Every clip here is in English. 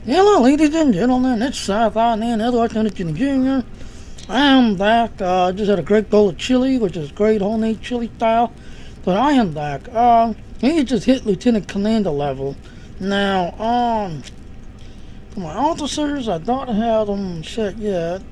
Hello, ladies and gentlemen, it's Sci-Fi and Edward Kennedy Jr. I am back. Just had a great bowl of chili, which is great homemade chili style. But I am back. He just hit Lieutenant Commander level. Now, for my officers, I don't have them set yet.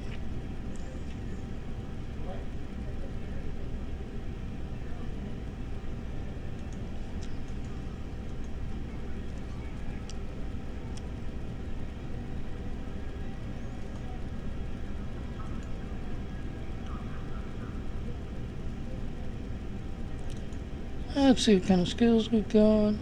Let's see what kind of skills we've got.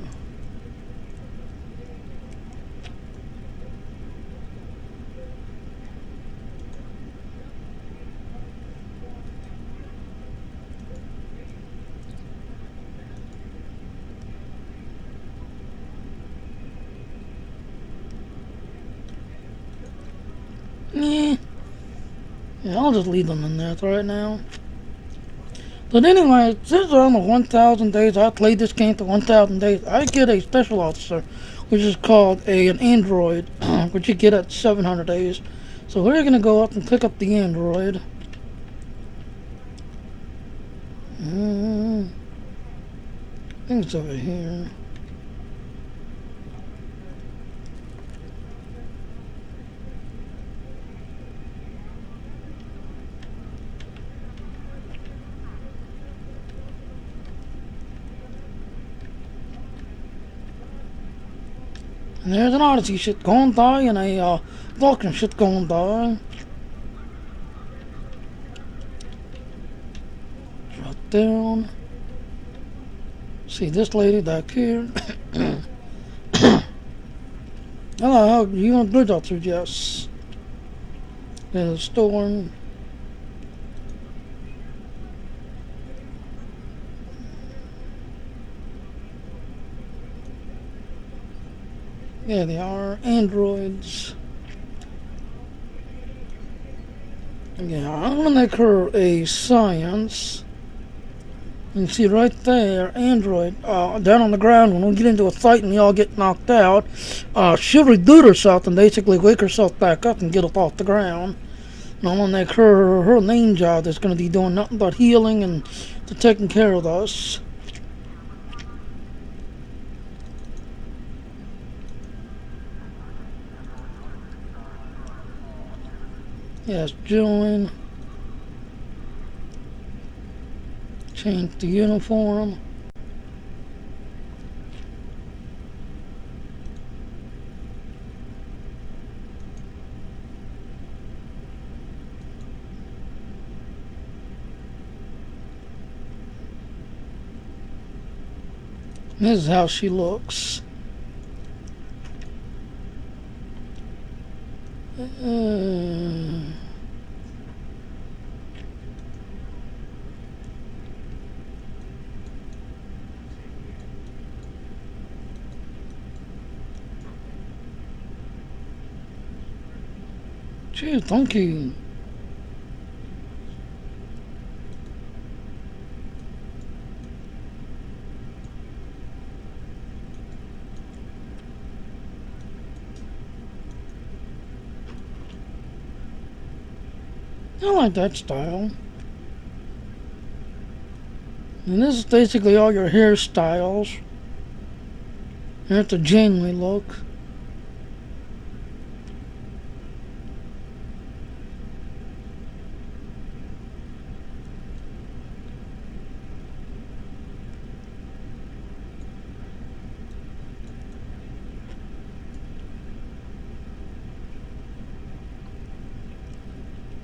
Yeah, I'll just leave them in there right now. But anyway, since I'm on 1,000 days, I played this game for 1,000 days, I get a special officer, which is called an android, which you get at 700 days. So we're going to go up and pick up the android. I think it's over here. And there's an Odyssey ship going by and a Vulcan ship going by. Drop down. See this lady back here. Hello, you want bridge officers? Yes. There's a storm. Yeah, they are androids. Yeah, I'm gonna make her a science. You can see right there, android, down on the ground. When we get into a fight and we all get knocked out, she'll reboot herself and basically wake herself back up and get up off the ground. And I'm gonna make her main job that's gonna be doing nothing but healing and taking care of us. Yes, join. Change the uniform. This is how she looks. Gee, thank you. I like that style. And this is basically all your hairstyles. You have to genuinely look.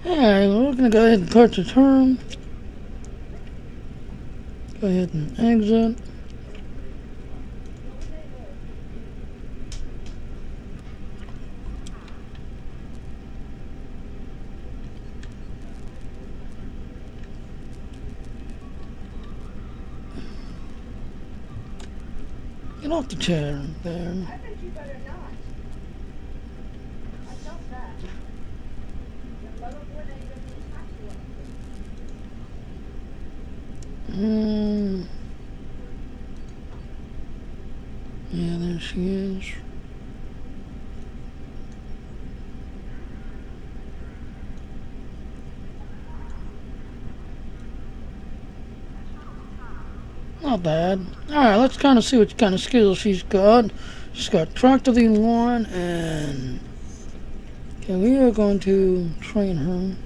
Alright, we're gonna go ahead and start the turn. Go ahead and exit. Get off the chair there. I bet you better not. I felt that. Yeah, there she is. not bad. Alright, let's kind of see what kind of skills she's got. She's got Tractor V1 and... Okay, we are going to train her.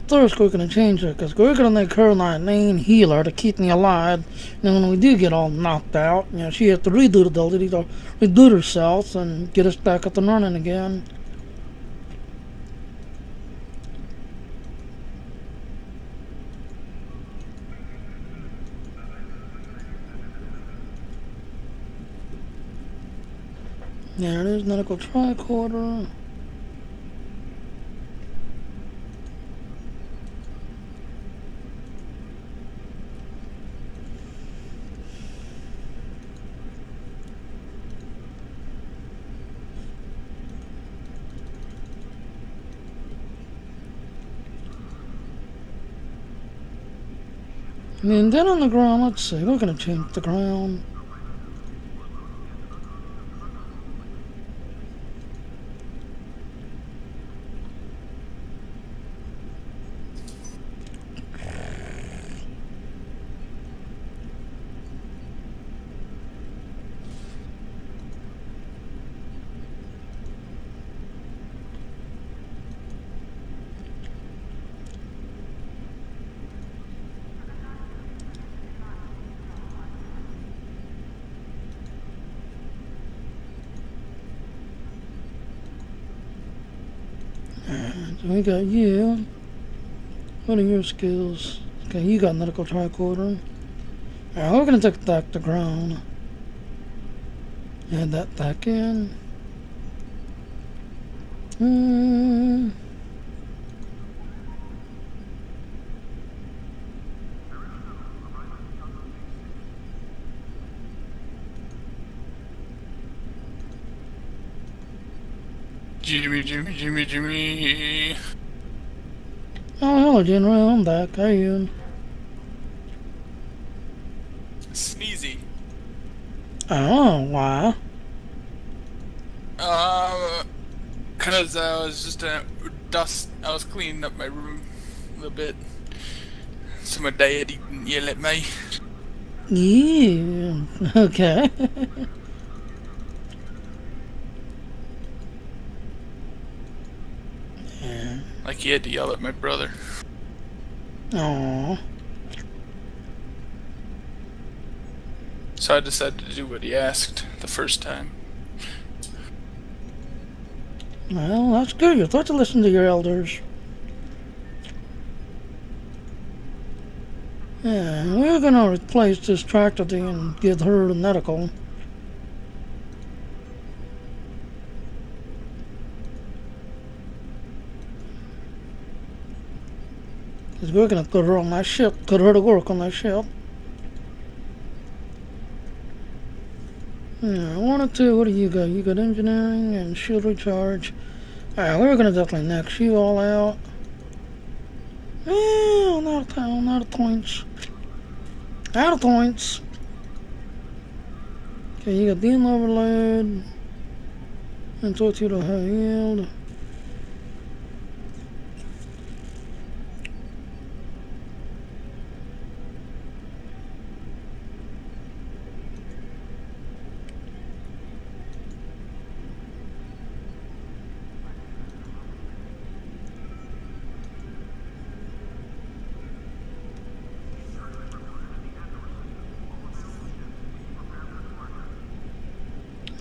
First, we're going to change her because we're going to make her my main healer to keep me alive. And then when we do get all knocked out, you know, she has to redo the ability to redo herself and get us back up and running again. There it is, medical tricorder. And then on the ground, let's see, we're going to change the ground. So we got you. What are your skills? Okay, you got medical tricorder. Alright, we're gonna take back the ground. Add that back in. Jimmy. Oh, hello, General. I'm back. How are you? Sneezy. Oh, why? Cause I was just I was cleaning up my room a little bit. So my dad didn't yell at me. Yeah. Okay. Yeah. Like he had to yell at my brother. Aww. So I decided to do what he asked the first time. Well, that's good. You're supposed to listen to your elders. Yeah, we're gonna replace this tractor thing and give her the medical. Because we're gonna put her on that ship, put her to work on that ship. Yeah, 1 or 2, what do you got? You got engineering and shield recharge. Alright, we're gonna definitely next you all out. I'm out of town, out of points. Out of points. Okay, you got beam overload. And torpedo high yield.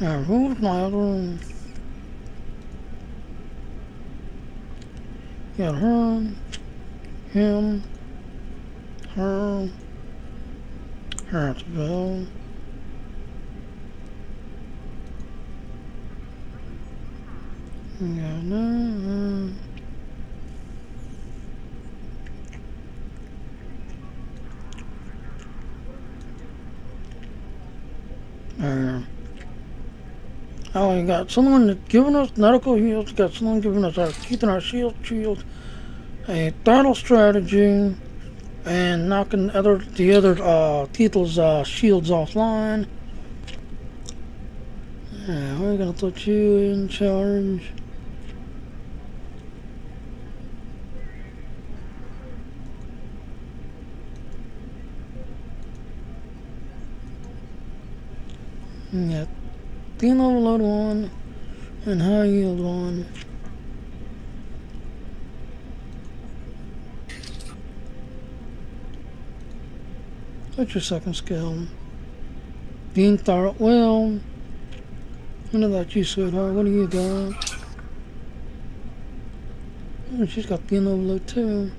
Alright, who's my other one? Got her, him, her at the bell. Yeah, no. Oh, we got someone giving us medical heals, got someone giving us keeping our shield, a battle strategy, and knocking the other people's shields offline. Yeah, we're gonna put you in charge. Yeah, thin overload one and high yield one. What's your second skill? Being thorough. Well, what about you, sweetheart? What do you got? Oh, she's got thin overload too.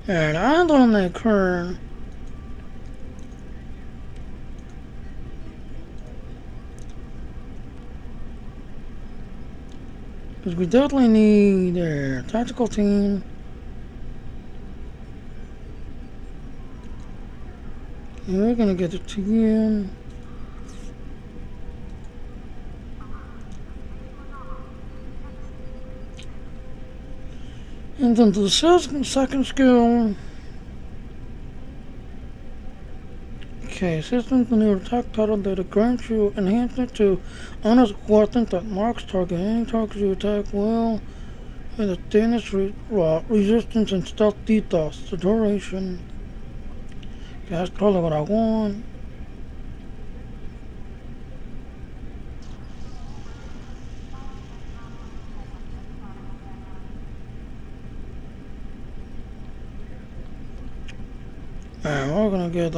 Alright, I'm on that curve. Because we definitely need their tactical team. And we're gonna get it to you. And then to the second skill. Okay, systems when your attack title data grants you enhancement to honors weapon that marks target. Any targets you attack well with a damage resistance and stealth DDoS. The duration. Okay, that's probably what I want. Alright, we're gonna get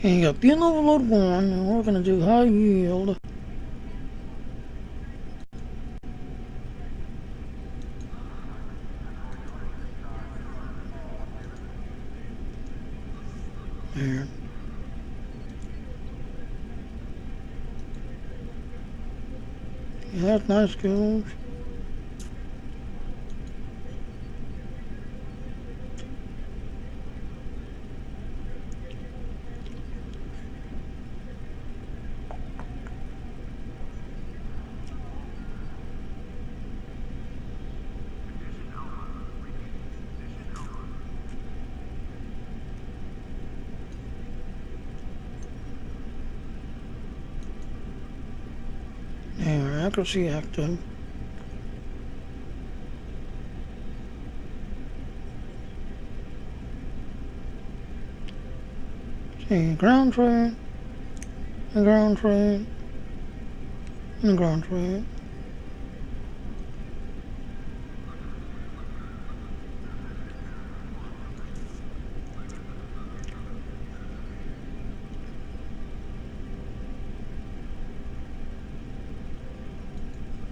and you got being overload 1, and we're gonna do high yield. There. Yeah, that's nice skills. There, accuracy active. See, ground trade, and ground trade, and ground trade.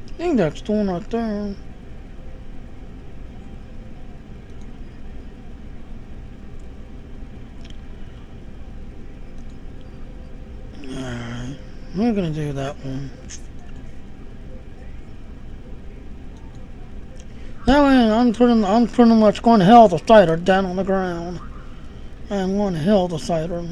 I think that's the one right there. Alright, we're gonna do that one. That way I'm pretty much going to hell the cider down on the ground. I'm going to hell the cider.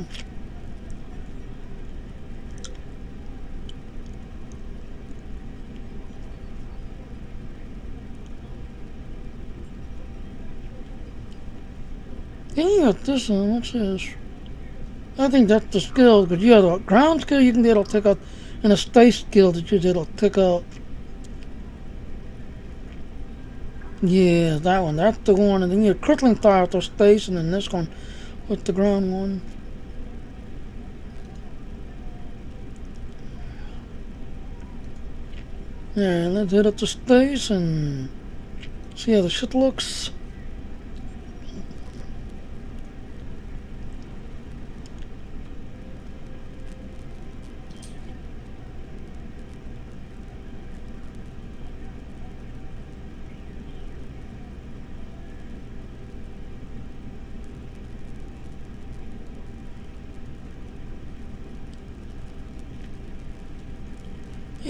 Then you got this one, what's this? I think that's the skill, because you have a ground skill you can get, it'll take out, and a space skill that you did, it'll take out. Yeah, that one, that's the one, and then you have crippling fire with the space, and then this one with the ground one. Yeah, let's hit up the space and see how the shit looks.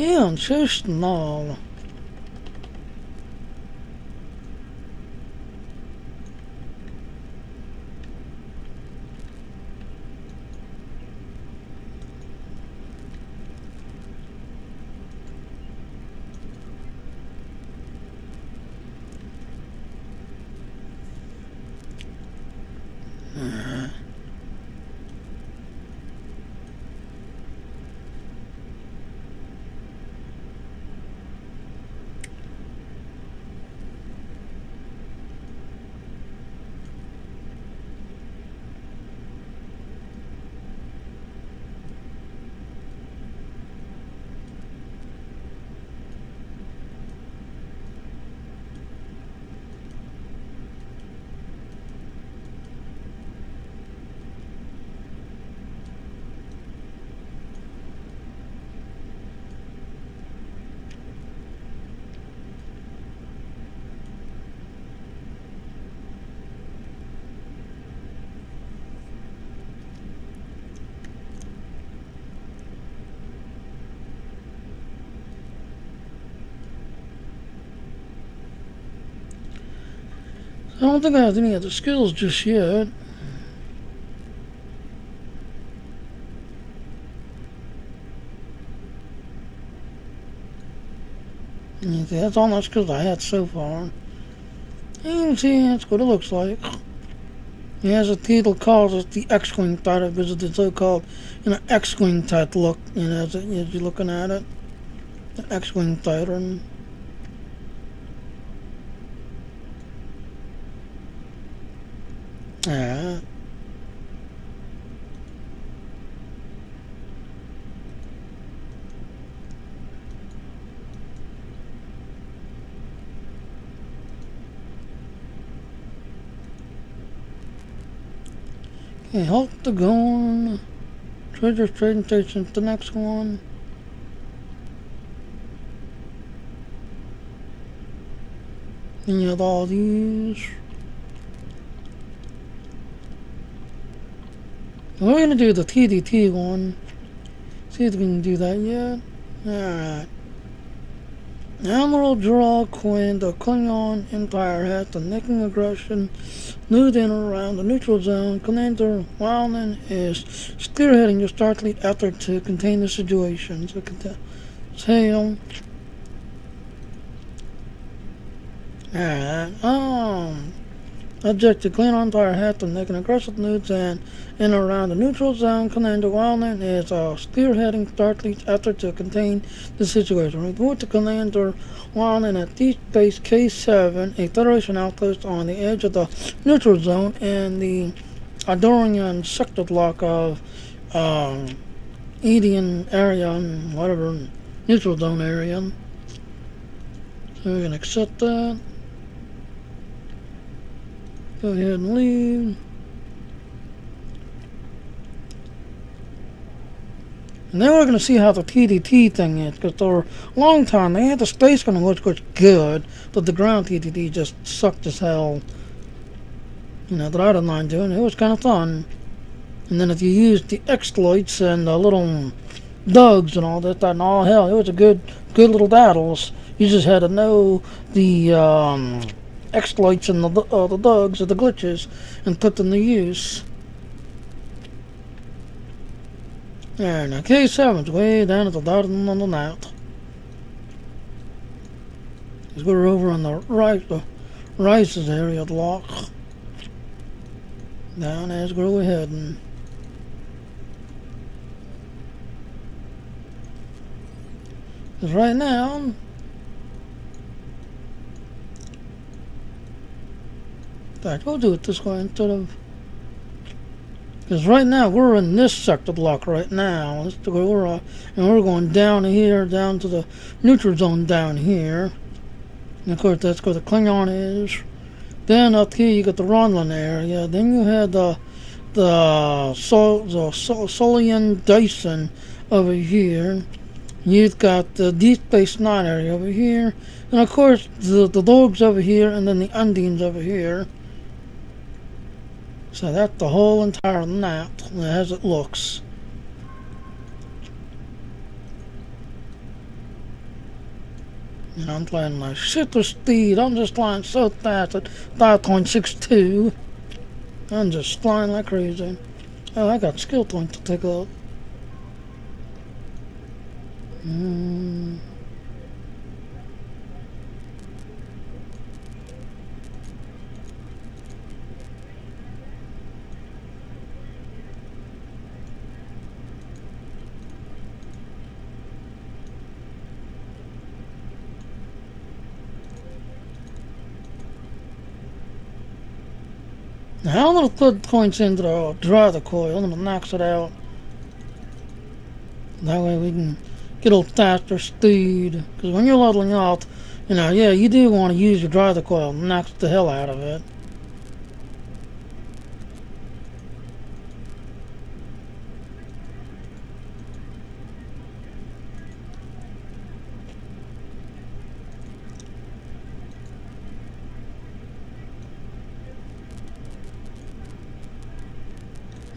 Ja, snel. I don't think I have any of the skills just yet. Okay, that's all the skills I had so far. And see, that's what it looks like. It has a title calls it the X-Wing title because it's the so-called, X-Wing type look, as you're looking at it. The X-Wing title. Yeah. Okay, halt the going. Treasure trading station, the next one. Then you have all these. We're gonna do the TDT one. See if we can do that yet. Alright. Admiral Draw Quinn, the Klingon Empire has the nicking aggression moved in and around the neutral zone. Commander Wildman is spearheading your Starfleet effort to contain the situation. So, Hail. Alright, Objective Klingon Empire has to make an aggressive move in and around the neutral zone. Commander Wildman is spearheading Starfleet's effort to contain the situation. Report to Commander Wildman at Deep Space K7, a Federation outpost on the edge of the neutral zone in the Andorian sector block of Edian area, whatever, neutral zone area. So we can accept that. Go ahead and leave. And then we're going to see how the TDT thing is, because for a long time they had the space gun which was good, but the ground TDT just sucked as hell. That I didn't mind doing. It was kind of fun. And then if you used the exploits and the little dugs and all that and all, hell, it was a good little battles. You just had to know the exploits and the bugs or the glitches and put them to use. There, now K7's way down at the bottom on the map. Because we're over on the right, the Rice's area of the lock. Down as we're heading. Because right now, in fact, we'll do it this way instead of... Because right now, we're in this sector block right now. That's the way we're at. And we're going down here, down to the neutral zone down here. And of course, that's where the Klingon is. Then up here, you got the Ronlin area. Then you had the Solian Dyson over here. You've got the Deep Space Nine area over here. And of course, the dogs over here, and then the Undines over here. So that's the whole entire map as it looks. And I'm flying my super speed. I'm just flying so fast at 5.62. I'm just flying like crazy. Oh, I got skill points to take up. Now I'm gonna put points into the driver coil. I'm gonna max it out. That way we can get a faster speed. Because when you're leveling up, yeah, you do want to use your driver coil. Max the hell out of it.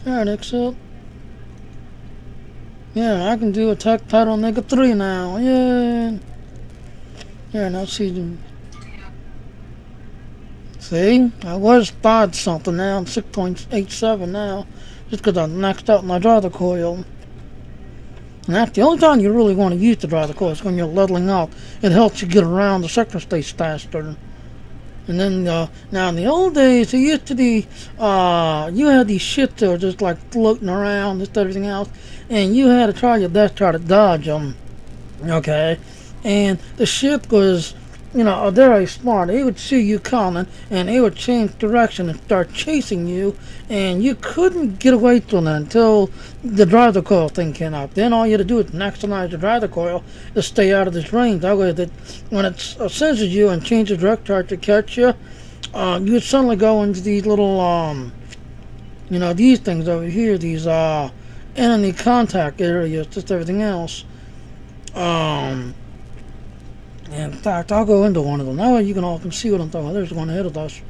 Alright, exit. Yeah, I can do attack title -3 now. Yay! Yeah, now see. See? I was 5 something now. I'm 6.87 now. Just because I maxed out my driver coil. And that's the only time you really want to use the driver coil is when you're leveling up. It helps you get around the sector stage faster. And then, now in the old days, it used to be, you had these ships that were just like floating around, just everything else, and you had to try your best to try to dodge them, okay? And the ship was, very smart. It would see you coming, and it would change direction and start chasing you, and you couldn't get away from it until the driver coil thing came out. Then all you had to do is maximize the driver coil to stay out of this range. That way that when it senses you and changes direction to catch you, you would suddenly go into these little, these things over here, these enemy contact areas, just everything else. In fact, I'll go into one of them. That way you can all see what I'm talking about. There's one ahead of us.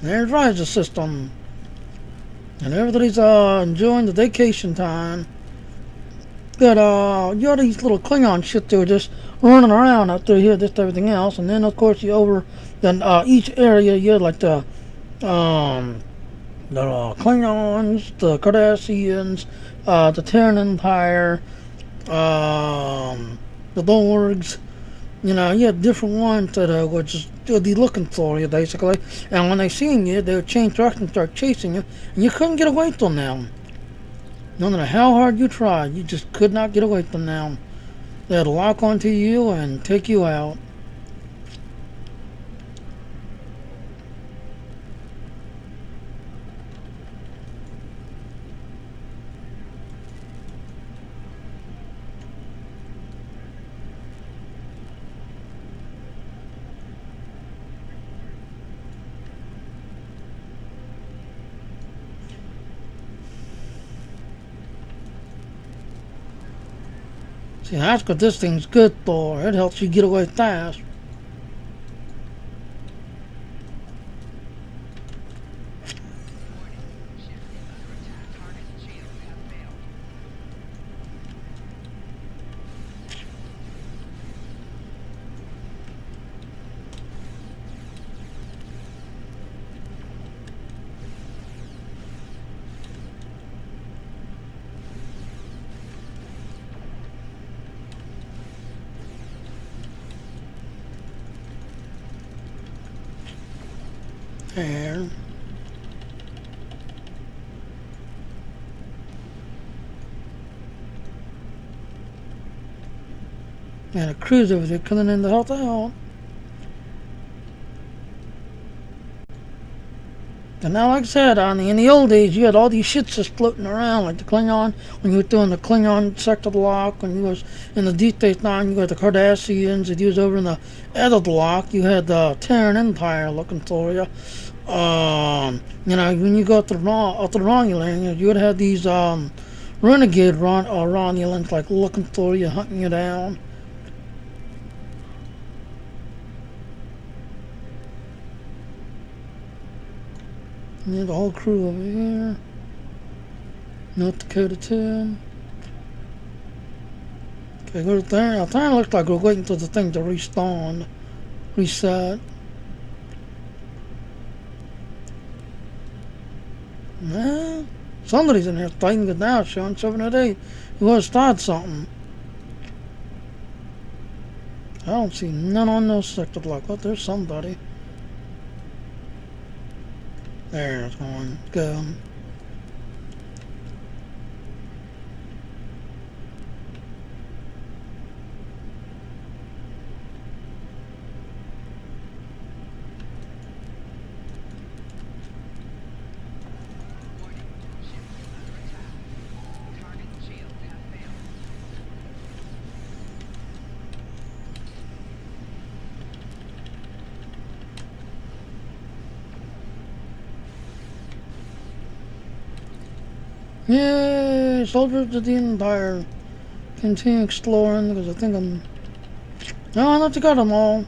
There's Riser System. And everybody's enjoying the vacation time. Got you got these little Klingon shit that were just running around out there here, just everything else. And then of course each area you had like the Klingons, the Cardassians, the Terran Empire, the Borgs. You had different ones that would be looking for you, basically. And when they seen you, they would change direction and start chasing you. And you couldn't get away from them. No matter how hard you tried, you just could not get away from them. They'd lock onto you and take you out. See, that's what this thing's good for. It helps you get away fast. There. And a cruise over there coming in to help out. And now, like I said, in the old days, you had all these shits just floating around, like the Klingon, when you were doing the Klingon sector block, when you was in the Deep Space Nine, you had the Cardassians, if you was over in the other block, you had the Terran Empire looking for you. When you go up the Romulans, you would have these, renegade Romulans, like, looking for you, hunting you down. And the whole crew over here. North Dakota 10. Okay, go there. It kind of looks like we're waiting for the thing to respawn. Reset. Nah. Somebody's in here fighting it now, showing 7 at 8. You want to start something. I don't see none on those sector block. Oh, there's somebody. There's one. Go. Yay! Soldiers of the Empire. Continue exploring because I think I'm. No, I not got them all.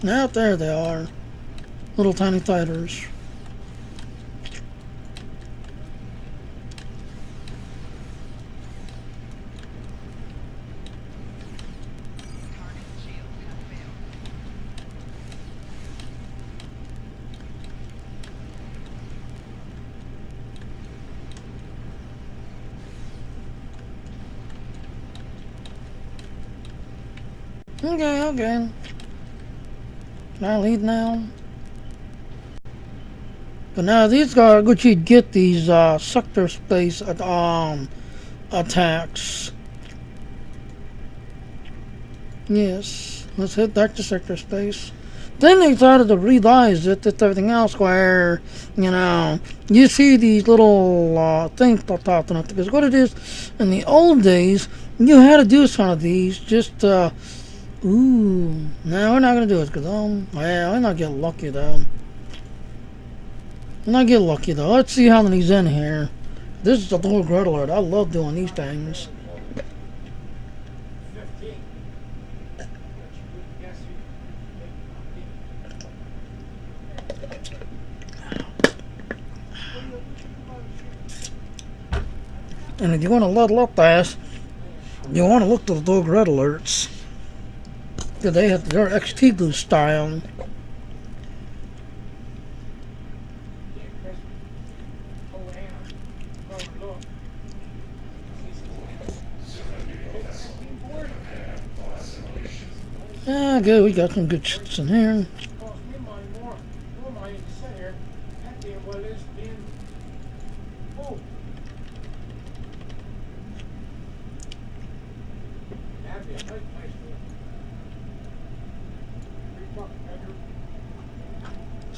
Now there they are. Little tiny fighters. Okay. Can I lead now? But now these guys, what you'd get these sector space attacks. Yes, let's head back to sector space. Then they decided to revise it to everything else where, you know, you see these little things popping up. Because what it is, in the old days, you had to do some of these just ooh, no, we're not gonna do it because well, we're not get lucky though. We're not get lucky though. Let's see how many's in here. This is a little red alert. I love doing these things. And if you want to level up fast, you want to look to the dog red alerts. Because they have their XT boost style. Yeah, good. We got some good shits in here.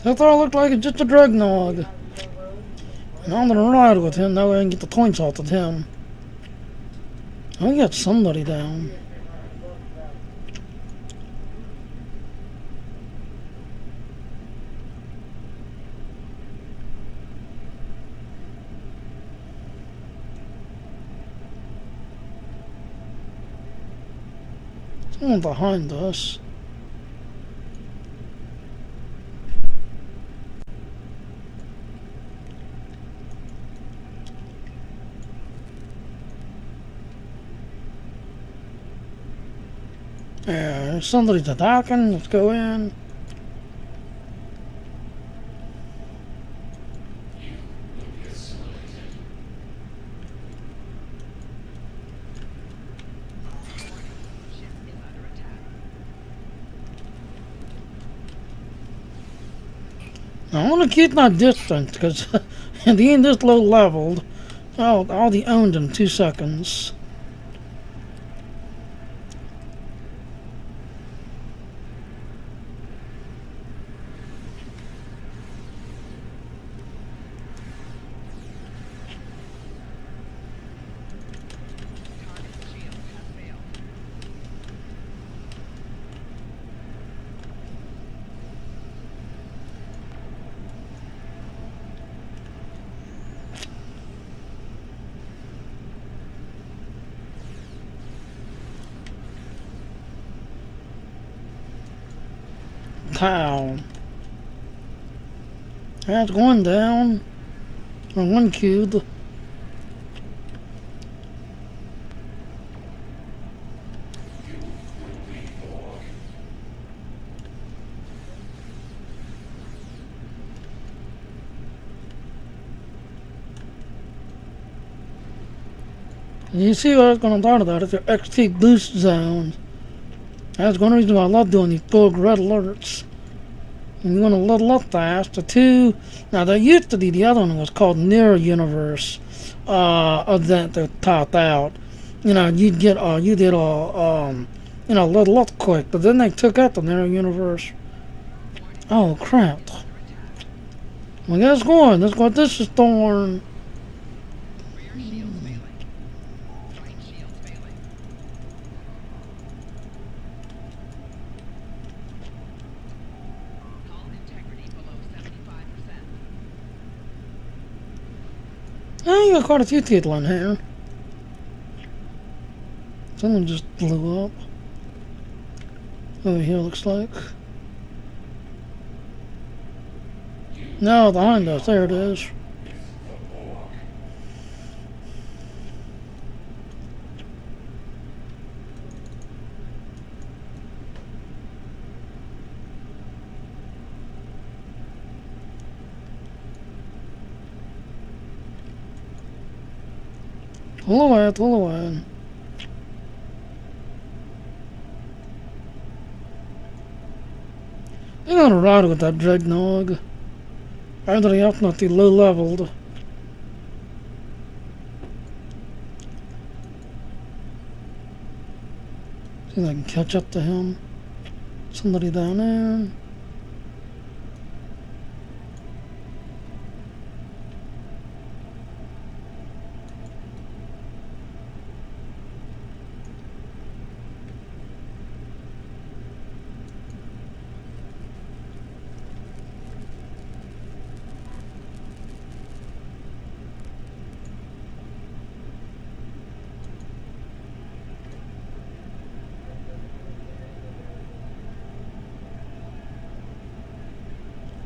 I thought it looked like it's just a Dreadnought. And I'm gonna ride with him, that way I can get the points off of him. I got somebody down. Someone behind us. Yeah, somebody's attacking. Let's go in. I want to keep my distance because in the end, this low leveled. I'll be owned in 2 seconds. Pow. That's one down. Or one cube. And you see what I was going to talk about? It's your XT boost zone. That's one reason why I love doing these bug red alerts. And you want to level up fast. The two, now there used to be the other one was called Near Universe event that topped out. You know, you'd get you did you know, level up quick, but then they took out the Near Universe. Oh crap! Well, guess what? That's what this is doing. Oh, you got quite a few people in here. Someone just blew up. Over here, looks like. No, behind us. There it is. Pull away, pull away. I'm gonna ride with that Dreadnought. Everybody else not too low leveled. See if I can catch up to him. Somebody down there.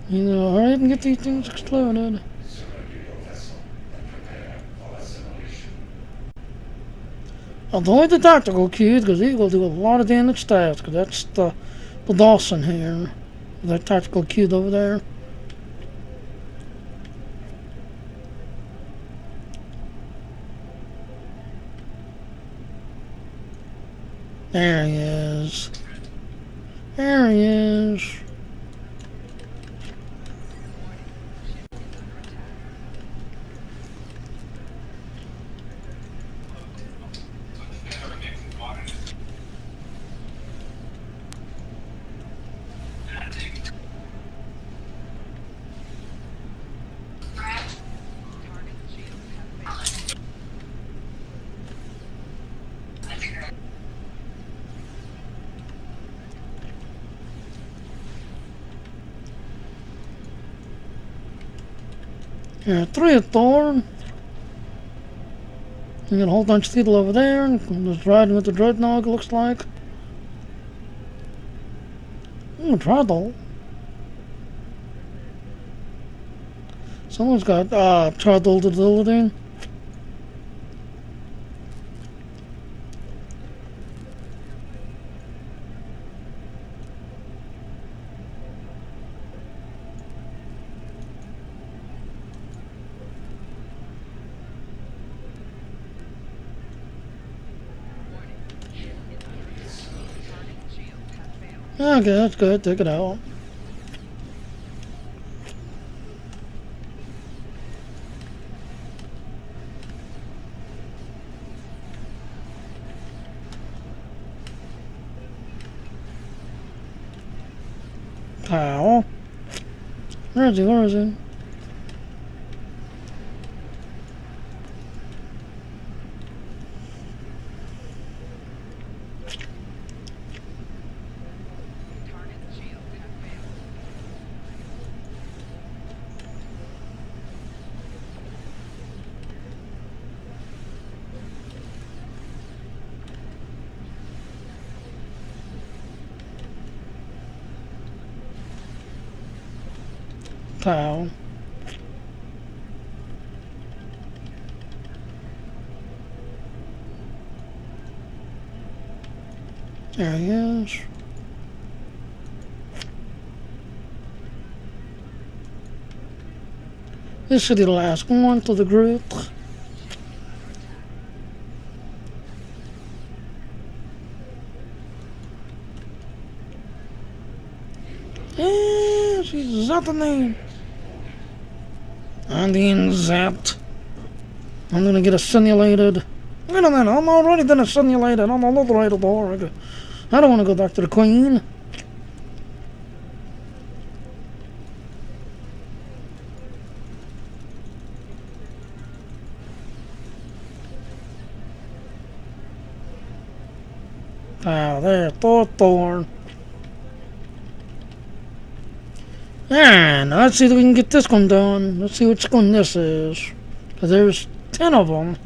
You know, hurry up and get these things exploded. Avoid the tactical cube because he will do a lot of damage to us. Because that's the Dawson here. That tactical cube over there. There he is. There he is. Yeah, 3 at Thor. You got a whole bunch of people over there, and just riding with the Dreadnought, looks like. Trouble. Someone's got trouble to building. Okay, that's good. Take it out. Ow. Where is he? Where is he? Ow. There he is. This should be the last one to the group. that the name? I'm being zapped. I'm gonna get assimilated. Wait a minute, I'm already been assimilated. I'm all over the Borg. I don't want to go back to the Queen. Ah, there, Thor. And let's see if we can get this one done. Let's see which one this is. Because there's 10 of them.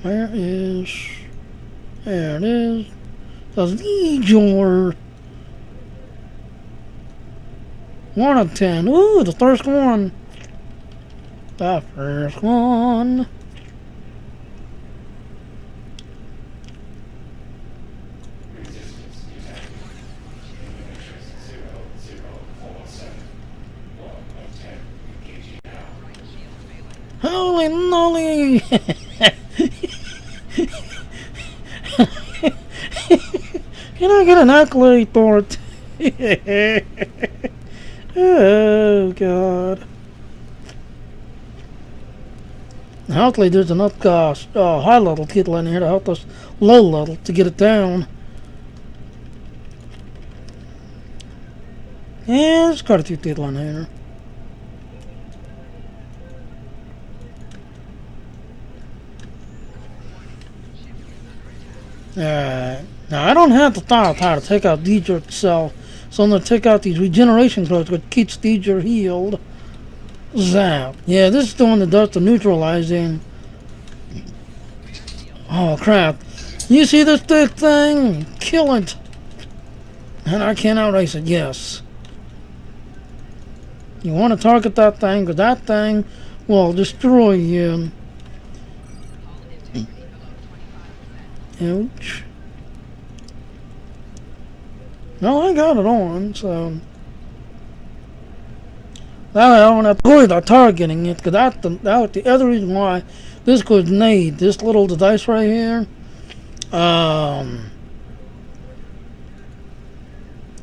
Where is... There it is. The Legion. 1 of 10. Ooh, the first one. The first one. Holy moly! Can I get an accolade for it? Oh, God. Hopefully there's enough high-level people in here to help us low-level to get it down. Yeah, there's quite a few people in here. Now I don't have the thought how to take out Deidre itself, so I'm going to take out these regeneration clothes which keeps Deidre healed. Zap. Yeah, this is the one that does the neutralizing. Oh crap. You see this big thing? Kill it. And I can't outrace it, yes. You want to target that thing, because that thing will destroy you. Ouch. No, I got it on, so... That way I don't have to worry about targeting it, because that's the other reason why this grenade, this little device right here,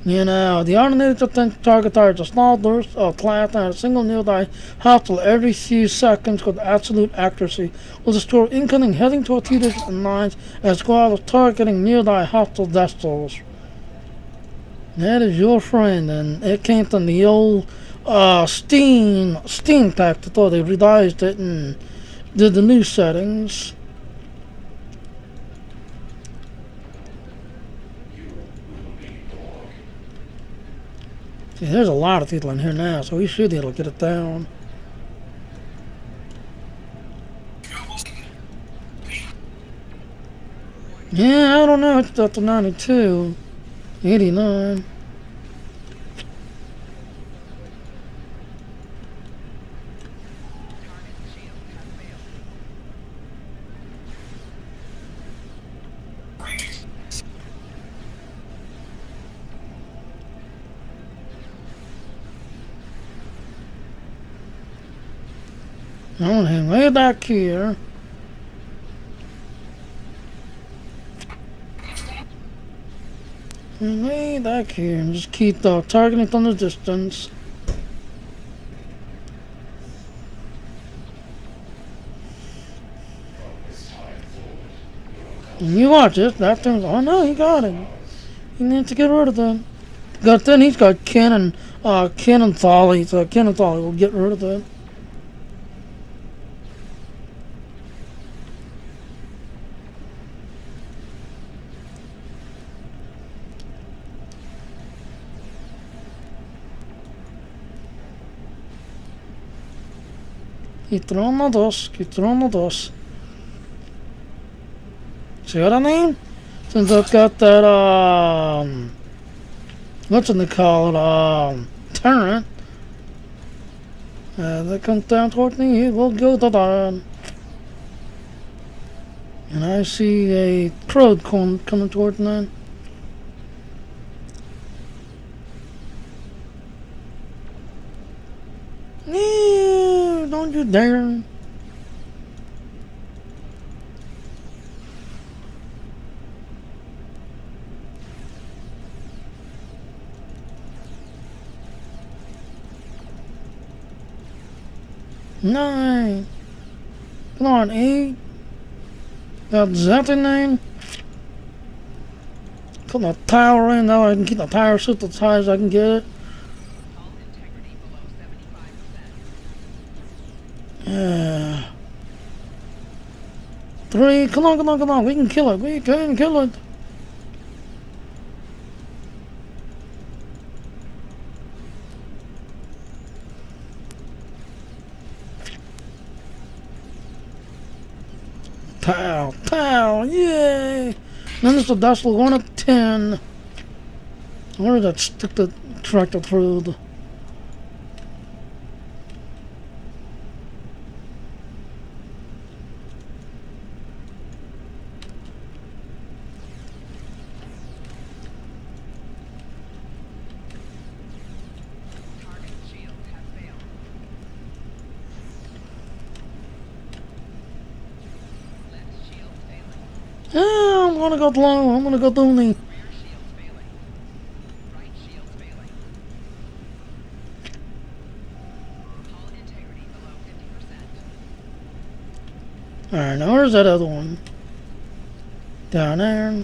you know, the automated target targets a small burst of blast and a single nearby hostile every few seconds with absolute accuracy. Will destroy incoming heading torpedoes and mines as well as targeting nearby hostile vessels. That is your friend, and it came from the old Steam pack. I thought they revised it and did the new settings. See, there's a lot of people in here now, so we should be able to get it down. Yeah, I don't know. It's up to 92. 89. I want him way back here. And way back here, and just keep targeting from the distance. And you watch it, that thing's, oh no, he got it. He needs to get rid of that. But then he's got cannon volley, so cannon volley will get rid of that. Keep throwing the dos. See what I mean? Since I've got that, what's they call it, turret. That comes down toward me, it will go down. And I see a probe coming toward me. No, don't you dare. 9. Come on, 8. Is that the name? Put the tower in, now I can keep the tower set as high as I can get it. Yeah. 3, come on, we can kill it, we can kill it. Pow, yay! Then there's the decimal 1 of 10. Where did that stick the tractor through the... I'm gonna go low. I'm gonna go through the... Alright, now where's that other one? Down there.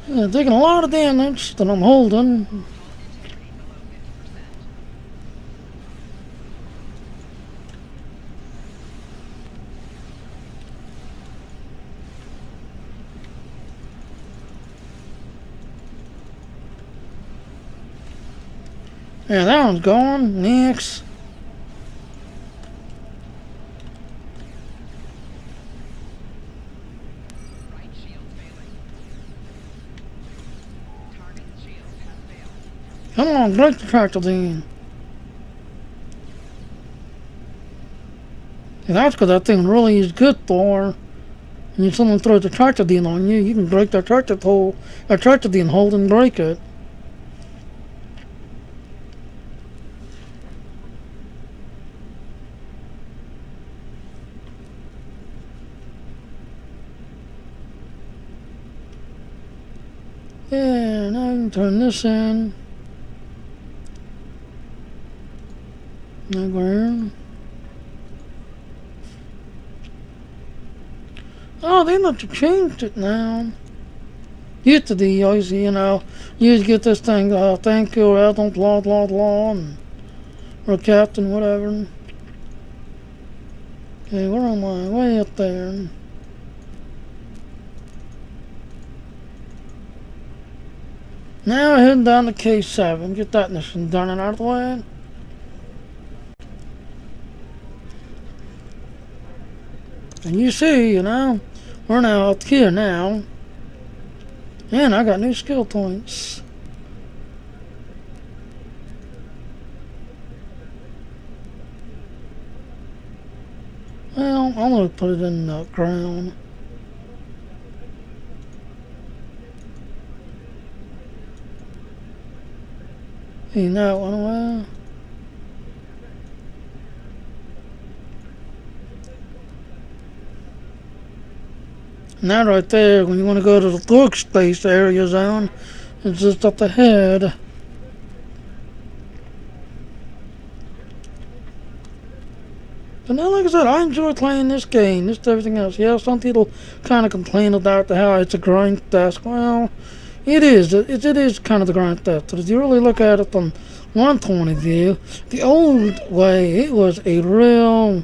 Yeah, taking a lot of damage that I'm holding. Yeah, that one's gone. Next. Come on, break the tractor then. Yeah, that's because that thing really is good for. When someone throws a tractor beam on you, you can break that tractor beam hold and break it. Yeah, now I can turn this in. Nowhere. Oh, they must have changed it now. Used to be, you know, you used to get this thing, thank you, Ailon, blah, and, or captain, whatever. Okay, where am I? Way up there. Now heading down to K7, get that mission done and out of the way. And you see, you know, we're now up here now. And I got new skill points. Well, I'm gonna put it in the ground. You know what I mean? Now right there, when you want to go to the workspace area zone, it's just up ahead. But now, like I said, I enjoy playing this game, just everything else. Yeah, some people kind of complain about how it's a grind task. Well, it is. It is kind of the grind task. But if you really look at it from one point of view, the old way, it was a real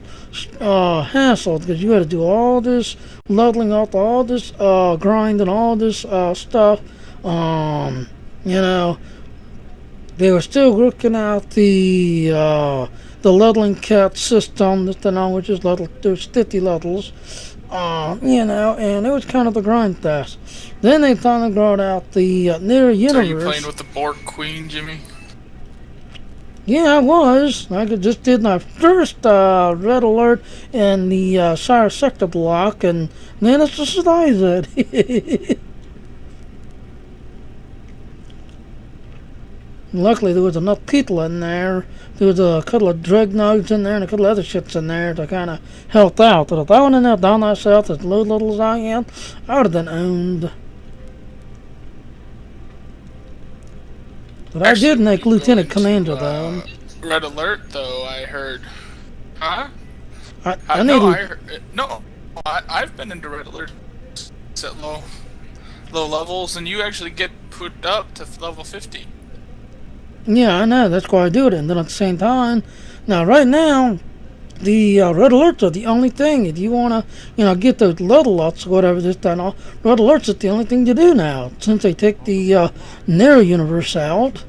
hassle because you had to do all this leveling up, all this grinding, all this stuff. You know, they were still working out the leveling cap system, which is there's 50 levels. You know, and it was kind of the grind task. Then they finally brought out the Near Universe. So are you playing with the Borg Queen, Jimmy? Yeah, I was. Just did my first red alert in the Shire sector block, and then it's just as I said. Luckily, there was enough people in there. There was a couple of dreadnoughts in there and a couple of other ships in there to kind of help out. But if I went in there down that south as little as I am, I would have been owned. But actually, I did make Lieutenant Commander, though. Red alert, though, I heard. Huh? I've been into red alert at low levels, and you actually get put up to level 50. Yeah, I know. That's why I do it. And then at the same time, now right now, the red alerts are the only thing. If you want to, get those level ups or whatever, this, that, and all, red alerts are the only thing to do now. Since they take the narrow universe out.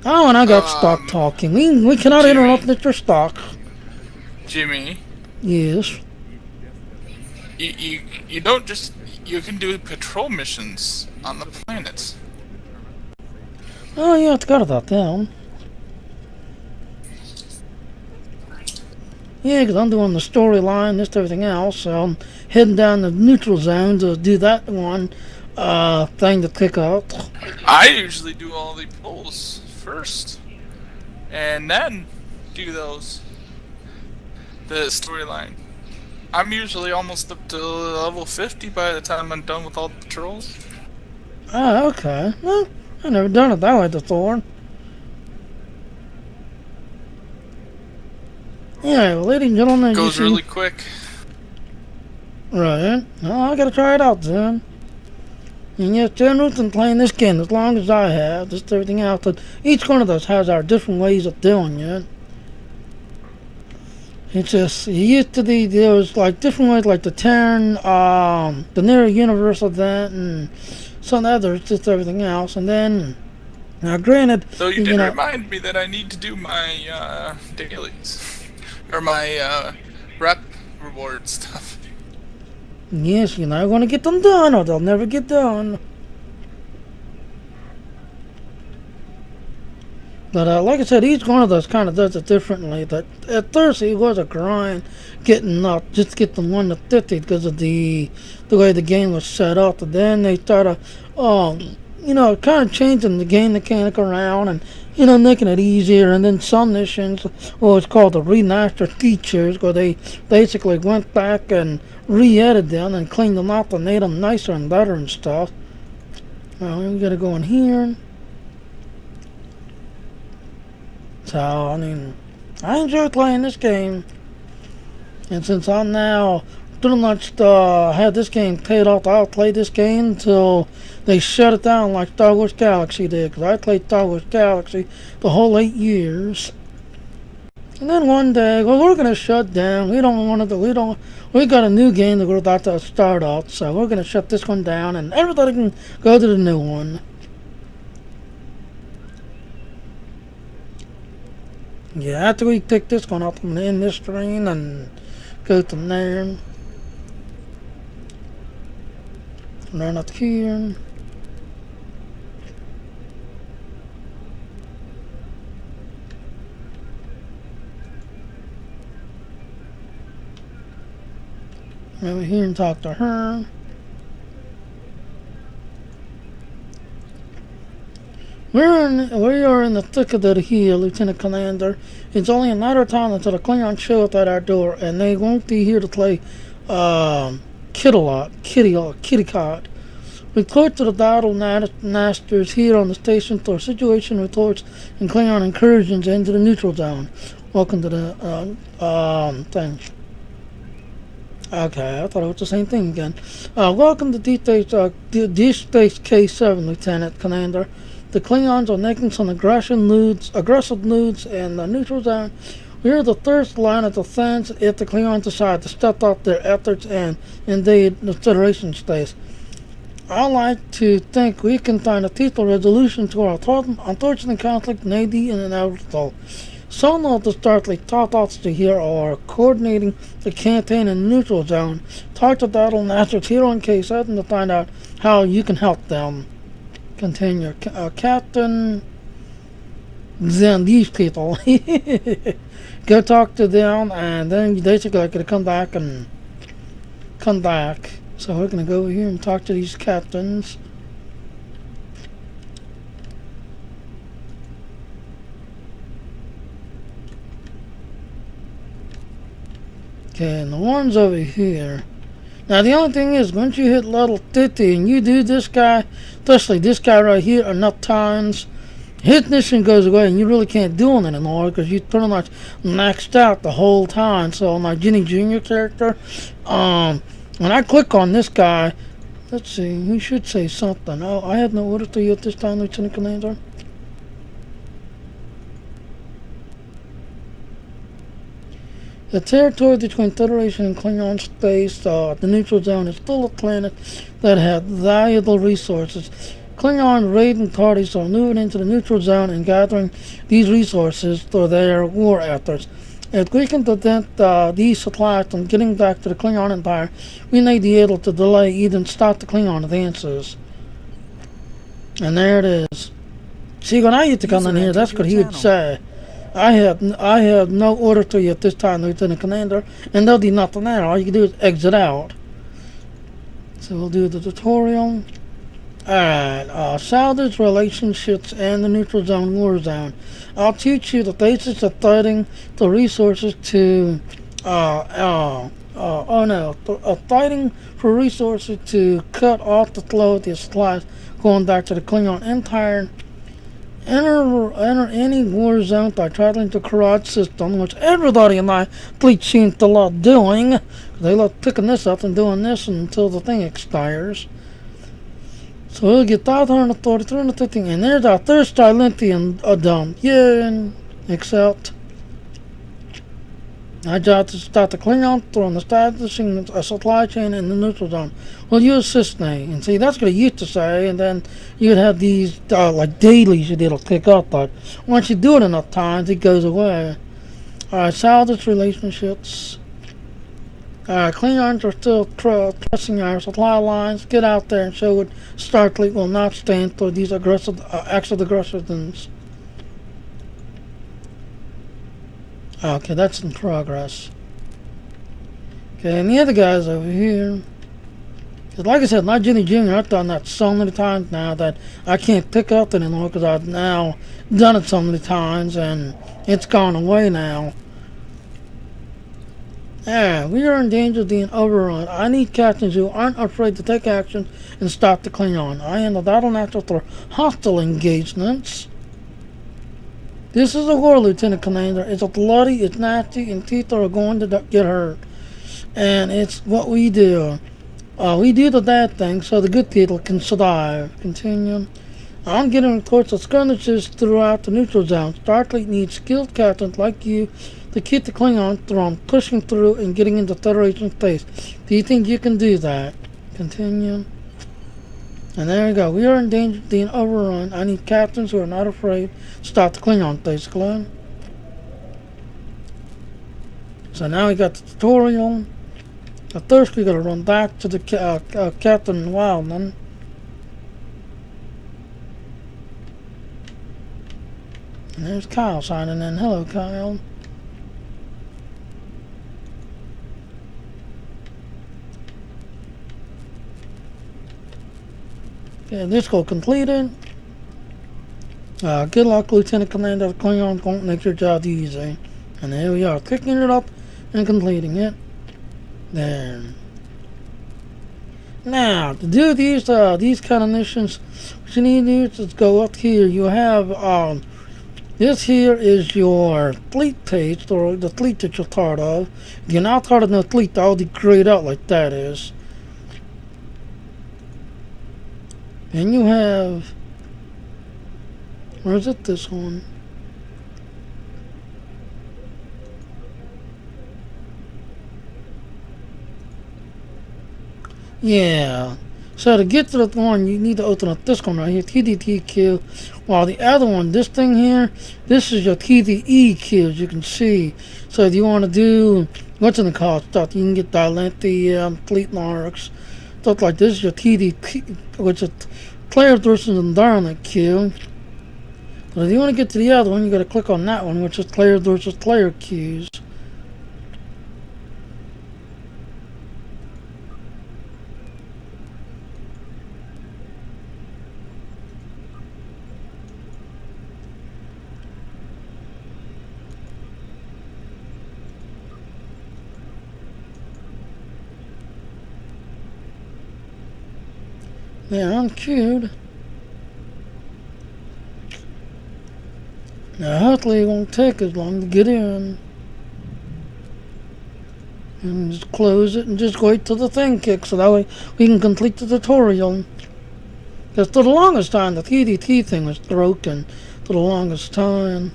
Oh, and I got stock talking. We cannot interrupt Mr. Stock. Jimmy. Yes. You don't just, you can do patrol missions on the planets. Oh yeah, I forgot about them. Yeah, because I'm doing the storyline, this, everything else, so I'm heading down the neutral zone to do that one thing to pick up. I usually do all the polls first, and then do the storyline. I'm usually almost up to level 50 by the time I'm done with all the patrols. Oh, okay. Well, I've never done it that way before. Yeah, well, ladies and gentlemen, it goes really quick. Right. Well, I gotta try it out then. And yes, General's been playing this game as long as I have, just everything else. But each one of us has our different ways of doing it. It's just, there was like different ways, like the Terran, the Near Universe event, and some others, just everything else. And then, now granted... So you did remind me that I need to do my dailies. Or my rep reward stuff. Yes, you're not going to get them done, or they'll never get done. But like I said, each one of those kind of does it differently. But at first, it was a grind getting up, just to get them 1 to 50 because of the way the game was set up. And then they started, kind of changing the game mechanic around and, making it easier. And then some missions, what was called the remastered features, where they basically went back and re-edited them and cleaned them up and made them nicer and better and stuff. We gotta go in here. So, I enjoy playing this game. And since I'm now pretty much had this game paid off, I'll play this game until they shut it down like Star Wars Galaxy did. Because I played Star Wars Galaxy the whole 8 years. And then one day, we're going to shut down. We got a new game that we're about to start up. So we're going to shut this one down and everybody can go to the new one. Yeah, after we pick this one up, I'm going to end this screen and go from there. Run up here. Over here and talk to her. We are in the thick of it here, Lieutenant Commander. It's only a matter of time until the Klingons show up at our door, and they won't be here to play kitty card. Report to the battle masters here on the station for situation reports and Klingon incursions into the neutral zone. Welcome to the thing. Okay, I thought it was the same thing again. Welcome to Deep Space K7, Lieutenant Commander. The Klingons are making some aggressive moves in the neutral zone. We are the first line of defense if the Klingons decide to step up their efforts and invade the Federation space. I like to think we can find a peaceful resolution to our unfortunate conflict, maybe inevitable. Some of the Starfleet top officers here are coordinating the campaign in the neutral zone. Talk to battle masters here on K7 to find out how you can help them. Continue. Captain than these people. Go talk to them, and then you basically are going to come back. So we're going to go over here and talk to these captains. Okay, and the ones over here. Now the only thing is, once you hit level 50 and you do this guy, especially this guy right here, enough times, his mission goes away and you really can't do it anymore because you pretty much maxed out the whole time. So my Ginny Jr. character, when I click on this guy, let's see, he should say something. Oh, I have no order to you at this time, Lieutenant Commander. The territory between Federation and Klingon space, the neutral zone, is full of planets that have valuable resources. Klingon raiding parties are moving into the neutral zone and gathering these resources for their war efforts. If we can prevent these supplies from getting back to the Klingon Empire, we may be able to delay, even stop the Klingon advances. And there it is. See, when I used to come in here, that's what he would say. I have no order to you at this time, Lieutenant Commander, and there'll be nothing there. All you can do is exit out. So we'll do the tutorial. Alright, salvage relationships and the neutral zone war zone. I'll teach you the basics of fighting the resources to, fighting for resources to cut off the flow of the supplies going back to the Klingon Empire. Enter any war zone by traveling to Karad system, which everybody in my fleet seems to love doing. They love picking this up and doing this until the thing expires. So we'll get 530, 350, and there's our third Stylintian dump. Yeah, except I got to start the Klingon throne, establishing a supply chain in the neutral zone. We'll use Cisne, and see, that's what it used to say, and then you'd have these, like, dailies it'll pick up, but once you do it enough times, it goes away. Alright, salvage relationships. Alright, Klingons are still pressing our supply lines. Get out there and show what Starfleet will not stand for these aggressive, acts of aggressions. Okay, that's in progress. Okay, and the other guys over here. Like I said, my Ginny Jr., I've done that so many times now that I can't pick up anymore because I've now done it so many times and it's gone away now. Yeah, we are in danger of being overrun. I need captains who aren't afraid to take action and stop the Klingon. I am the battle master for hostile engagements. This is a war, Lieutenant Commander. It's bloody, it's nasty, and people are going to get hurt. And it's what we do. We do the bad things so the good people can survive. Continue. I'm getting reports of skirmishes throughout the neutral zone. Starfleet needs skilled captains like you to keep the Klingon from pushing through and getting into Federation space. Do you think you can do that? Continue. And there we go. We are in danger of being overrun. I need captains who are not afraid to stop the Klingon, basically. So now we got the tutorial. But first we gotta run back to the Captain Wildman. And there's Kyle signing in. Hello, Kyle. Okay, this goal completed. Good luck, Lieutenant Commander. The Klingon won't make your job easy. And there we are, picking it up and completing it. There. Now, to do these kind of missions, what you need to do is go up here. You have, this here is your fleet page, or the fleet that you're part of. If you're not part of the fleet, I'll be grayed out like that is. And you have, where is it, this one? Yeah. So to get to the one, you need to open up this one right here, TDTQ. While the other one, this thing here, this is your TDEQ, as you can see. So if you want to do, what's in the call stuff, you can get Dilanthy, fleet marks, stuff like this is your TDP, which is player versus environment queue. But if you want to get to the other one, you got to click on that one, which is player versus player queues. Yeah, I'm queued. Now, hopefully it won't take as long to get in. And just close it and just wait till the thing kicks so that way we can complete the tutorial. Because for the longest time, the TDT thing was broken. For the longest time.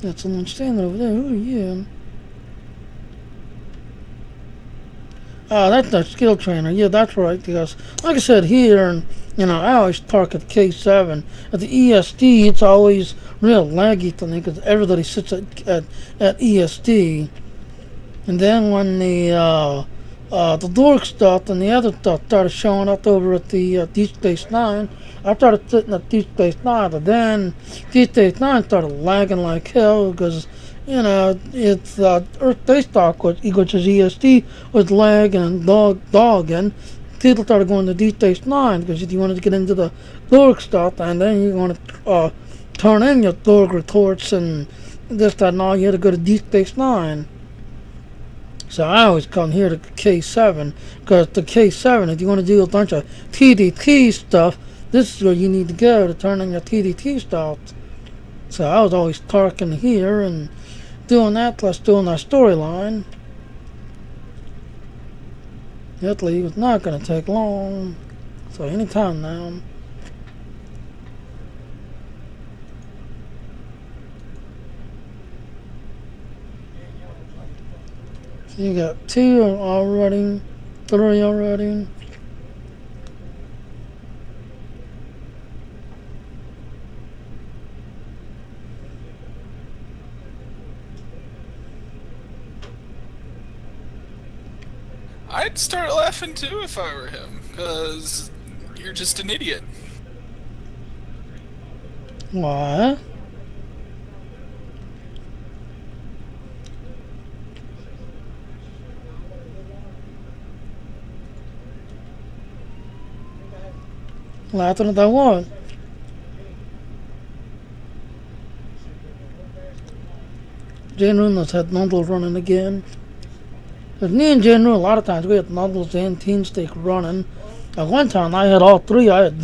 Got someone standing over there. Oh, yeah. Oh, that's the skill trainer. Yeah, that's right. Because, like I said, here, and I always park at K7. At the ESD, it's always real laggy to me because everybody sits at ESD. And then when the dork stuff and the other stuff started showing up over at the Deep Space Nine, I started sitting at Deep Space Nine. But then Deep Space Nine started lagging like hell because it's Earth-based talk, which is ESD, was lagging and dogging. People started going to Deep Space Nine because you wanted to get into the Dorg stuff, and then you want to turn in your Dorg retorts and this, that, and all. You had to go to Deep Space Nine. So I always come here to K7 because the K7, if you want to do a bunch of TDT stuff, this is where you need to go to turn in your TDT stuff. So I was always parking here and doing that plus doing our storyline. Italy was not going to take long. So anytime now. So you got 2 already, 3 already. I'd start laughing too if I were him, because you're just an idiot. What? Laughing at that what? Jane Runa's had Nundles running again. Because me and Jane Runa, a lot of times we had Nundles and Teen Stick running. At one time I had all 3. I had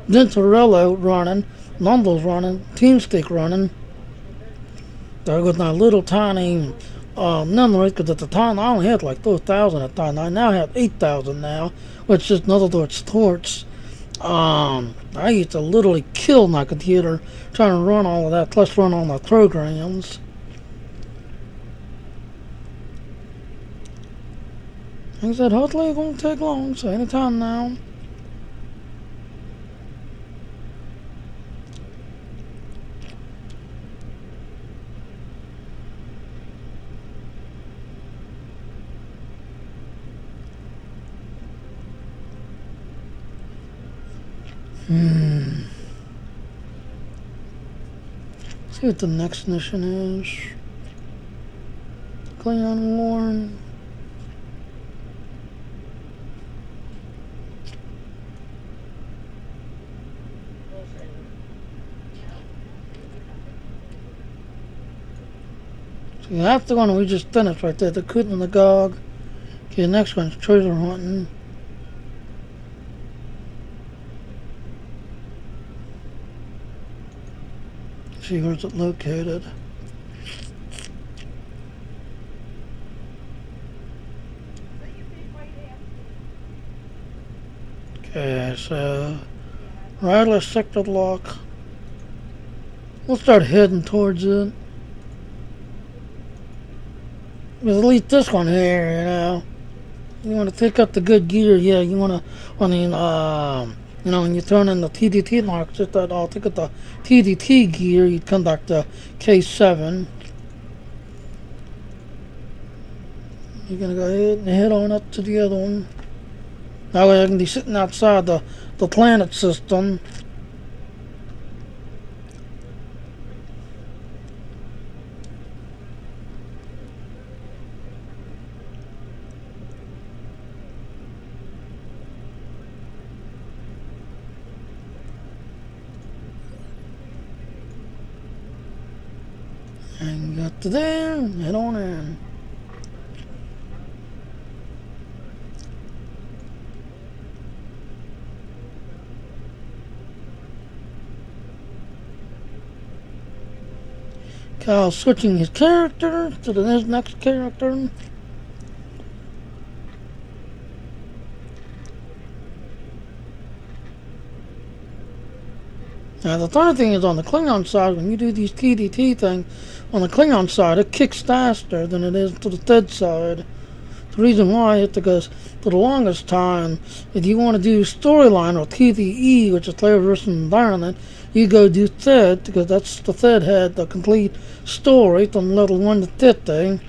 Dentarello running, Nundles running, Teen Stick running. There was my little tiny memory, because at the time I only had like 4,000 at the time. I now have 8,000 now, which is another those torch. I used to literally kill my computer trying to run all of that, plus run all my programs. Like I said, hopefully it won't take long, so anytime now. See what the next mission is. Klingon War. See, that's the one we just finished right there, the Kut and the Gog. Okay, the next one's treasure hunting. See where's it located. Okay, so Radler sector lock. We'll start heading towards it. But at least this one here, you want to pick up the good gear. Yeah, you want to, when you turn in the TDT lock, just that I'll take up the TDT gear, you'd come back to K7. You're going to go ahead and head on up to the other one. That way I can be sitting outside the planet system. And got to there, head on in. Kyle's switching his character to the next character. Now the funny thing is on the Klingon side, when you do these TDT things, on the Klingon side it kicks faster than it is to the TED side. The reason why is because for the longest time, if you want to do storyline or TDE, which is player versus environment, you go do TED, because that's the TED had the complete story from level 1 to 50.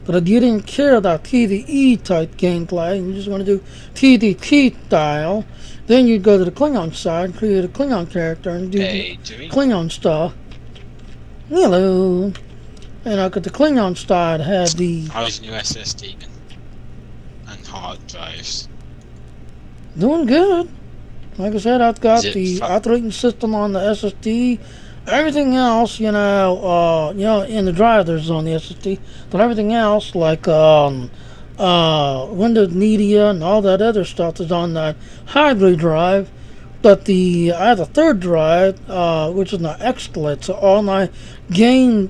But if you didn't care about TDE type gameplay, and you just want to do TDT style, then you'd go to the Klingon side, create a Klingon character, and do Klingon stuff. Hello. And at the Klingon side had the... How's new SSD and hard drives? Doing good. Like I said, I've got the operating system on the SSD. Everything else, in the drive there's on the SSD, but everything else, like Windows Media and all that other stuff is on that hybrid drive. But I have a third drive, which is an XSplit, so all my game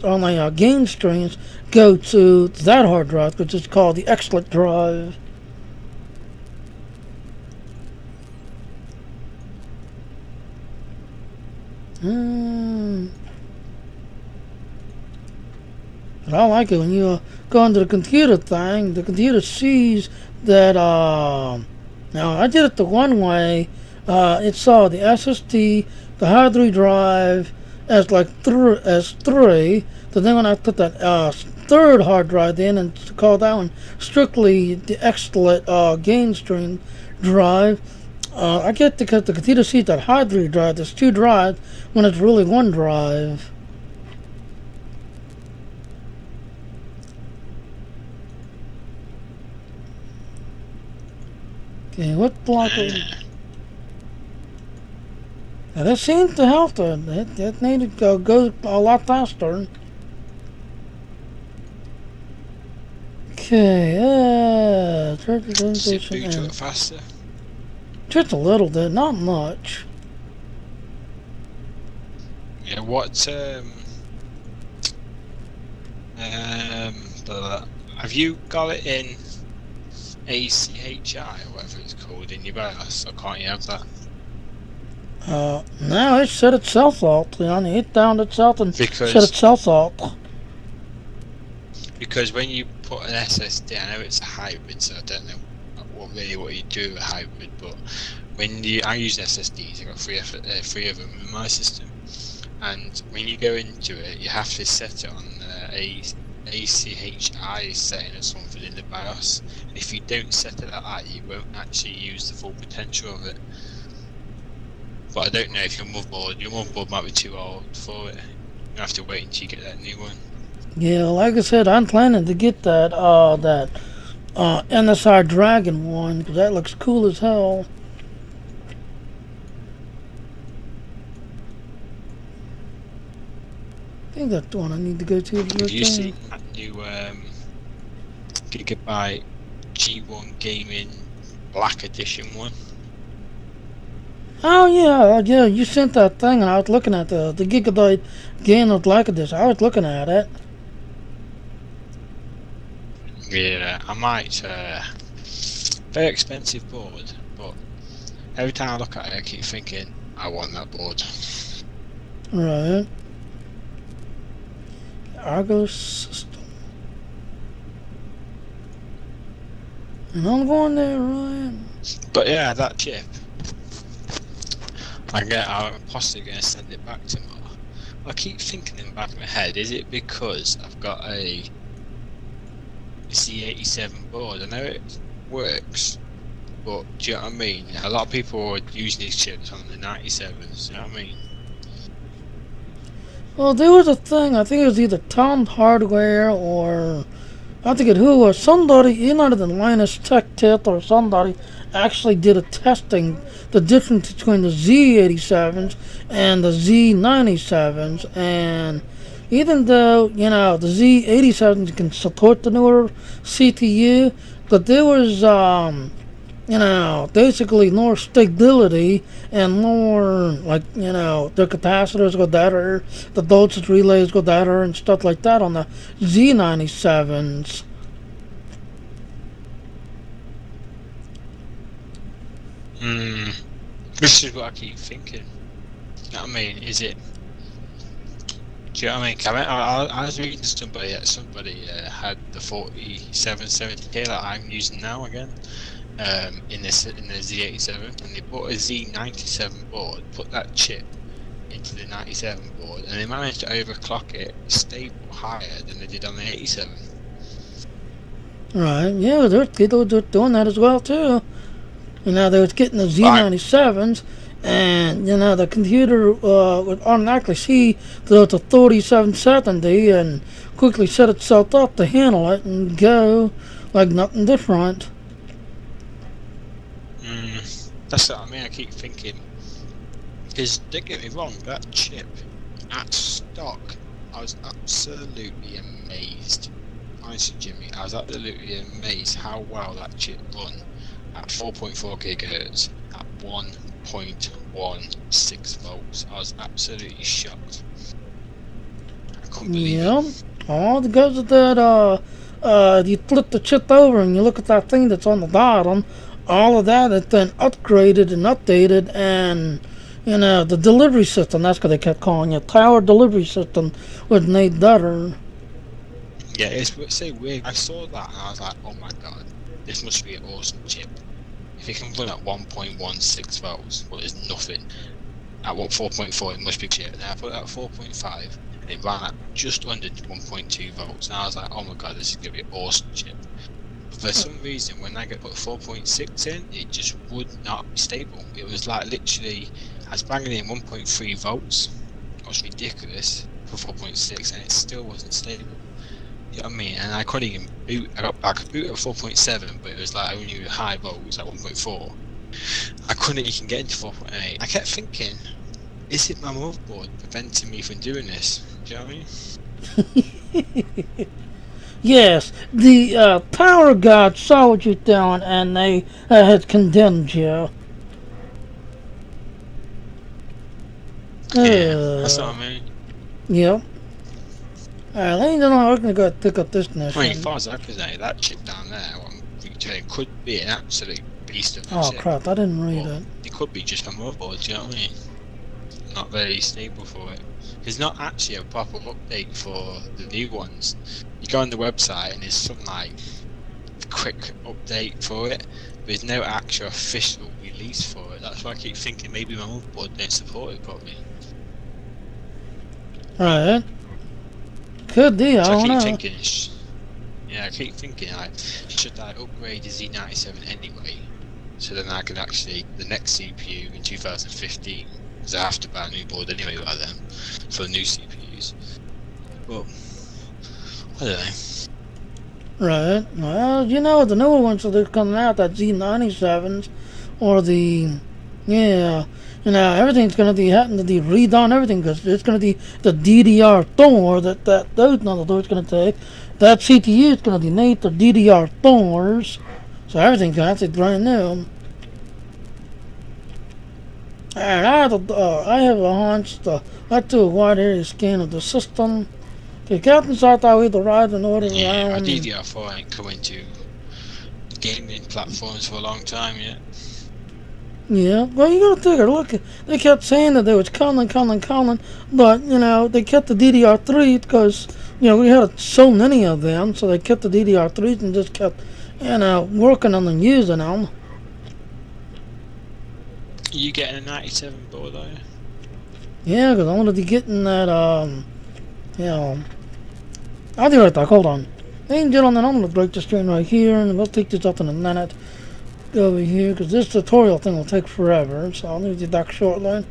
streams go to that hard drive, which is called the XSplit drive. But I like it when you go into the computer thing. The computer sees that. Now I did it the one way. It saw the SSD, the hard drive as three. But then when I put that third hard drive in and called that one strictly the XSplit game stream drive. I get because the computer sees that hard drive. There's two drives when it's really one drive. Okay, what block? Now that seems to help her. That needed to go a lot faster. Okay, CPU to it faster. Just a little bit, not much. Yeah, have you got it in ACHI or whatever it's called in your BIOS, or can't you have that? No, it set itself up. It downed itself and set itself up. Because when you put an SSD, I know it's a hybrid, so I don't know what you do with a hybrid, but I use SSDs, I got three of them in my system, and when you go into it, you have to set it on a ACHI setting or something in the BIOS, and if you don't set it like that, you won't actually use the full potential of it. But I don't know if your motherboard might be too old for it. You have to wait until you get that new one. Yeah, like I said, I'm planning to get that NSI Dragon one, because that looks cool as hell. I think that's the one I need to go to. Have you seen that new Gigabyte G1 Gaming Black Edition one? Oh yeah, you sent that thing, and I was looking at the Gigabyte Gaming Black Edition. I was looking at it. Yeah, I might. Very expensive board, but every time I look at it, I keep thinking, I want that board. Right. Argos system. And I'm going there, Ryan. But yeah, that chip. I'm possibly going to send it back tomorrow. I keep thinking in the back of my head, is it because I've got a C87 board? I know it works, But do you know what I mean? A lot of people are using these chips on the 97s. You know what I mean? Well, there was a thing. I think it was either Tom Hardware or I think who was somebody, either the Linus Tech Tip or somebody actually did a testing the difference between the Z87s and the Z97s, and even though the Z87s can support the newer CPU, but there was basically more stability and more the capacitors go better, the voltage relays go better and stuff like that on the Z97s. This is what I keep thinking. You know what I mean? Is it? Do you know what I mean? I was reading to somebody that somebody had the 4770K that I'm using now again. In the Z87, and they bought a Z97 board, put that chip into the 97 board, and they managed to overclock it stable higher than they did on the 87. Right, yeah, they're doing that as well too. They was getting the Z97s, and the computer would automatically see that it's a 3770 and quickly set itself up to handle it and go like nothing different. That's what I mean. I keep thinking, because don't get me wrong, that chip at stock, I was absolutely amazed. Honestly, Jimmy, I was absolutely amazed how well that chip run at 4.4 gigahertz at 1.16 volts. I was absolutely shocked. I couldn't believe it. All because of that. You flip the chip over and you look at that thing that's on the bottom. All of that has been upgraded and updated, and the delivery system, that's what they kept calling it, power delivery system, was made better. Yeah, it's so weird. I saw that and I was like, oh my god, this must be an awesome chip. If it can run at 1.16 volts, well, there's nothing. At 4.4, it must be a chip. Then I put it at 4.5 and it ran at just under 1.2 volts, and I was like, oh my god, this is going to be an awesome chip. For some reason, when I put 4.6 in, it just would not be stable. It was like literally, I was banging in 1.3 volts. It was ridiculous for 4.6, and it still wasn't stable. You know what I mean? And I couldn't even boot. I could boot at 4.7, but it was like only high volts at 1.4. I couldn't even get into 4.8. I kept thinking, is it my motherboard preventing me from doing this? Do you know what I mean? Yes, the power god saw what you're doing, and they had condemned you. Yeah, that's what I mean. Yep. Alright, let me know how we're going to go pick up this next one. I mean, as far as I can say, that chip down there, could be an absolute beast of a chip. Crap, I didn't read it. It could be just a motherboard, do you know what I mean? Not very stable for it. There's not actually a proper update for the new ones. You go on the website and there's some like quick update for it, but there's no actual official release for it. That's why I keep thinking maybe my motherboard don't support it properly. Right. Could be, I don't know. I keep thinking like, should I upgrade the Z97 anyway? So then I can actually, the next CPU in 2015, because I have to buy a new board anyway by then, for the new CPUs. But, I don't know. Right. Well, the newer ones that are coming out, that Z97s, or the, everything's going to be having to be redone, everything, because it's going to be the DDR4 that those motherfuckers going to take. That CPU is going to be made for DDR4s, so everything's going to have to be brand new. And I have a hunch let's do a wide area scan of the system. The captains thought that we'd ride in order around. Our DDR4 ain't coming to gaming platforms for a long time yet. Yeah, well, you gotta take a look. They kept saying that they was coming, but, they kept the DDR3 because, we had so many of them, so they kept the DDR3s and just kept, working on them, using them. You getting a 97 board, are you? Yeah, because I wanted to be getting that, I'll be right back, hold on. Ladies and gentlemen, I'm going to break the screen right here, and we'll take this up in a minute. go over here because this tutorial thing will take forever, so I'll need to do that shortly.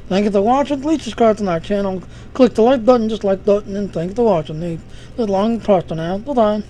Thank you for watching. Please subscribe to my channel. Click the like button, just like button, and thank you for watching. This long poster now. Bye bye.